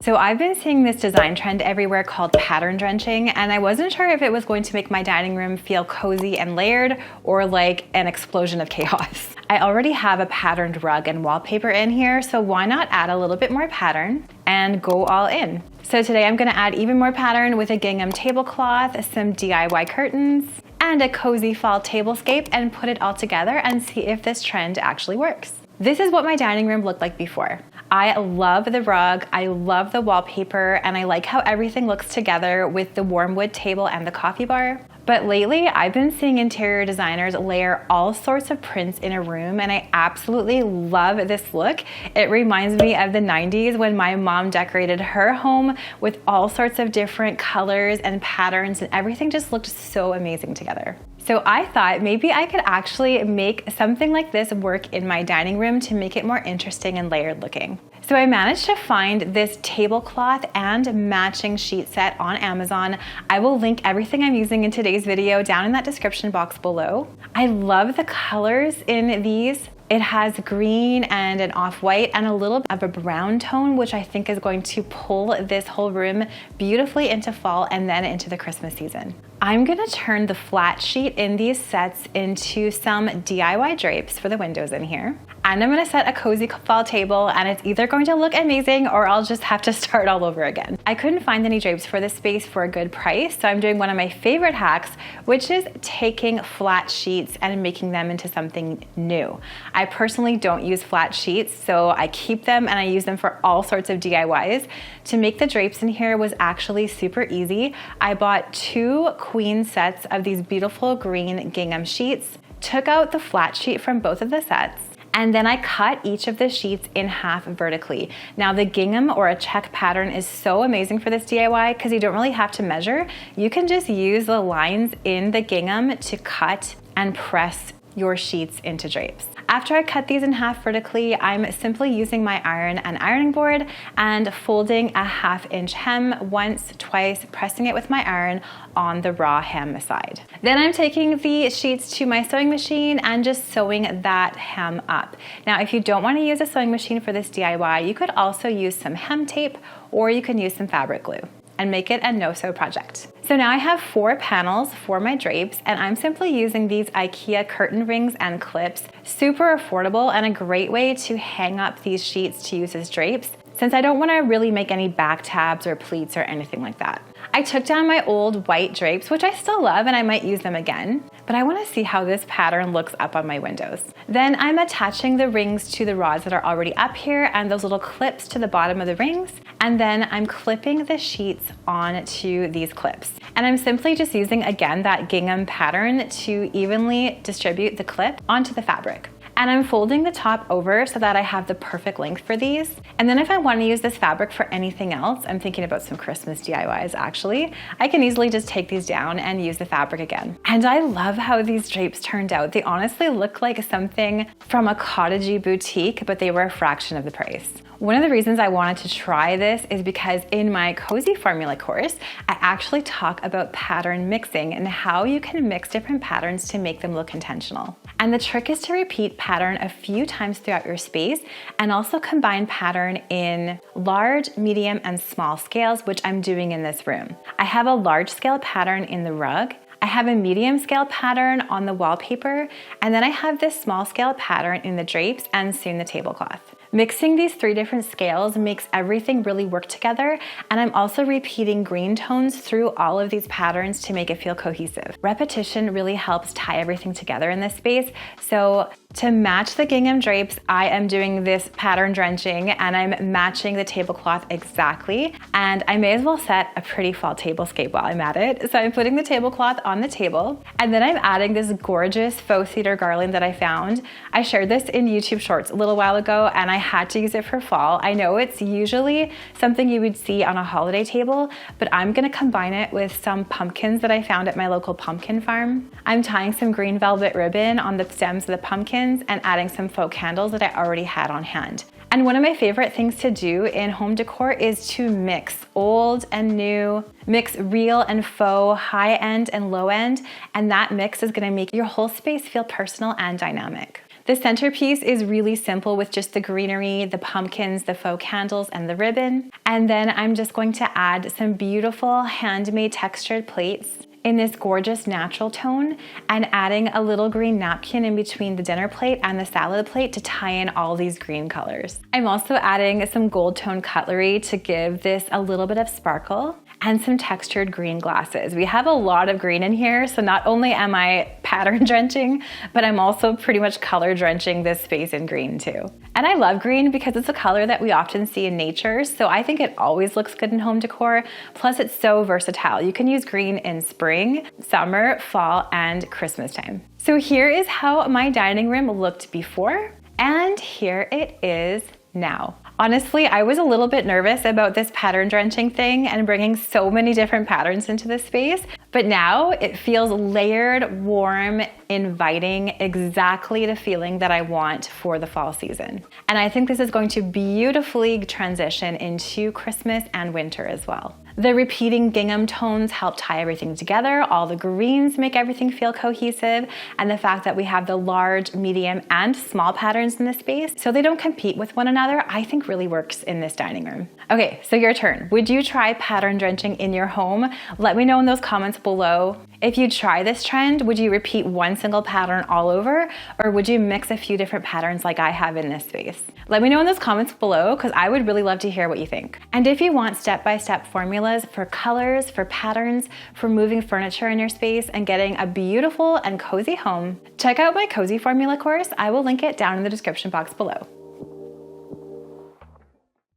So I've been seeing this design trend everywhere called pattern drenching, and I wasn't sure if it was going to make my dining room feel cozy and layered or like an explosion of chaos. I already have a patterned rug and wallpaper in here, so why not add a little bit more pattern and go all in? So today I'm gonna add even more pattern with a gingham tablecloth, some DIY curtains, and a cozy fall tablescape, and put it all together and see if this trend actually works. This is what my dining room looked like before. I love the rug, I love the wallpaper, and I like how everything looks together with the warm wood table and the coffee bar. But lately, I've been seeing interior designers layer all sorts of prints in a room, and I absolutely love this look. It reminds me of the 90s when my mom decorated her home with all sorts of different colors and patterns, and everything just looked so amazing together. So I thought maybe I could actually make something like this work in my dining room to make it more interesting and layered looking. So I managed to find this tablecloth and matching sheet set on Amazon. I will link everything I'm using in today's video down in that description box below. I love the colors in these. It has green and an off-white and a little bit of a brown tone, which I think is going to pull this whole room beautifully into fall and then into the Christmas season. I'm gonna turn the flat sheet in these sets into some DIY drapes for the windows in here. And I'm gonna set a cozy fall table, and it's either going to look amazing or I'll just have to start all over again. I couldn't find any drapes for this space for a good price, so I'm doing one of my favorite hacks, which is taking flat sheets and making them into something new. I personally don't use flat sheets, so I keep them and I use them for all sorts of DIYs. To make the drapes in here was actually super easy. I bought 2 queen sets of these beautiful green gingham sheets, took out the flat sheet from both of the sets, and then I cut each of the sheets in half vertically. Now the gingham or a check pattern is so amazing for this DIY because you don't really have to measure. You can just use the lines in the gingham to cut and press your sheets into drapes. After I cut these in half vertically, I'm simply using my iron and ironing board and folding a 1/2 inch hem once, twice, pressing it with my iron on the raw hem side. Then I'm taking the sheets to my sewing machine and just sewing that hem up. Now, if you don't want to use a sewing machine for this DIY, you could also use some hem tape, or you can use some fabric glue and make it a no-sew project. So now I have 4 panels for my drapes, and I'm simply using these IKEA curtain rings and clips. Super affordable and a great way to hang up these sheets to use as drapes, since I don't wanna really make any back tabs or pleats or anything like that. I took down my old white drapes, which I still love and I might use them again, but I wanna see how this pattern looks up on my windows. Then I'm attaching the rings to the rods that are already up here and those little clips to the bottom of the rings, and then I'm clipping the sheets onto these clips. And I'm simply just using, again, that gingham pattern to evenly distribute the clip onto the fabric. And I'm folding the top over so that I have the perfect length for these. And then if I want to use this fabric for anything else, I'm thinking about some Christmas DIYs actually, I can easily just take these down and use the fabric again. And I love how these drapes turned out. They honestly look like something from a cottagey boutique, but they were a fraction of the price. One of the reasons I wanted to try this is because in my Cozy Formula course, I actually talk about pattern mixing and how you can mix different patterns to make them look intentional. And the trick is to repeat pattern a few times throughout your space and also combine pattern in large, medium, and small scales, which I'm doing in this room. I have a large scale pattern in the rug, I have a medium scale pattern on the wallpaper, and then I have this small scale pattern in the drapes and soon the tablecloth. Mixing these 3 different scales makes everything really work together, and I'm also repeating green tones through all of these patterns to make it feel cohesive. Repetition really helps tie everything together in this space, so to match the gingham drapes, I am doing this pattern drenching and I'm matching the tablecloth exactly, and I may as well set a pretty fall tablescape while I'm at it. So I'm putting the tablecloth on the table, and then I'm adding this gorgeous faux cedar garland that I found. I shared this in YouTube Shorts a little while ago, and I had to use it for fall. I know it's usually something you would see on a holiday table, but I'm gonna combine it with some pumpkins that I found at my local pumpkin farm. I'm tying some green velvet ribbon on the stems of the pumpkins and adding some faux candles that I already had on hand. And one of my favorite things to do in home decor is to mix old and new, mix real and faux, high end and low end, and that mix is gonna make your whole space feel personal and dynamic. The centerpiece is really simple with just the greenery, the pumpkins, the faux candles, and the ribbon. And then I'm just going to add some beautiful handmade textured plates in this gorgeous natural tone, and adding a little green napkin in between the dinner plate and the salad plate to tie in all these green colors. I'm also adding some gold tone cutlery to give this a little bit of sparkle, and some textured green glasses. We have a lot of green in here, so not only am I pattern drenching, but I'm also pretty much color drenching this space in green too. And I love green because it's a color that we often see in nature, so I think it always looks good in home decor. Plus it's so versatile. You can use green in spring, summer, fall, and Christmas time. So here is how my dining room looked before, and here it is now. Honestly, I was a little bit nervous about this pattern drenching thing and bringing so many different patterns into this space, but now it feels layered, warm, inviting, exactly the feeling that I want for the fall season. And I think this is going to beautifully transition into Christmas and winter as well. The repeating gingham tones help tie everything together. All the greens make everything feel cohesive. And the fact that we have the large, medium, and small patterns in this space, so they don't compete with one another, I think really works in this dining room. Okay, so your turn. Would you try pattern drenching in your home? Let me know in those comments below. If you try this trend, would you repeat one single pattern all over, or would you mix a few different patterns like I have in this space? Let me know in those comments below, because I would really love to hear what you think. And if you want step-by-step formulas for colors, for patterns, for moving furniture in your space and getting a beautiful and cozy home, check out my Cozy Formula course. I will link it down in the description box below.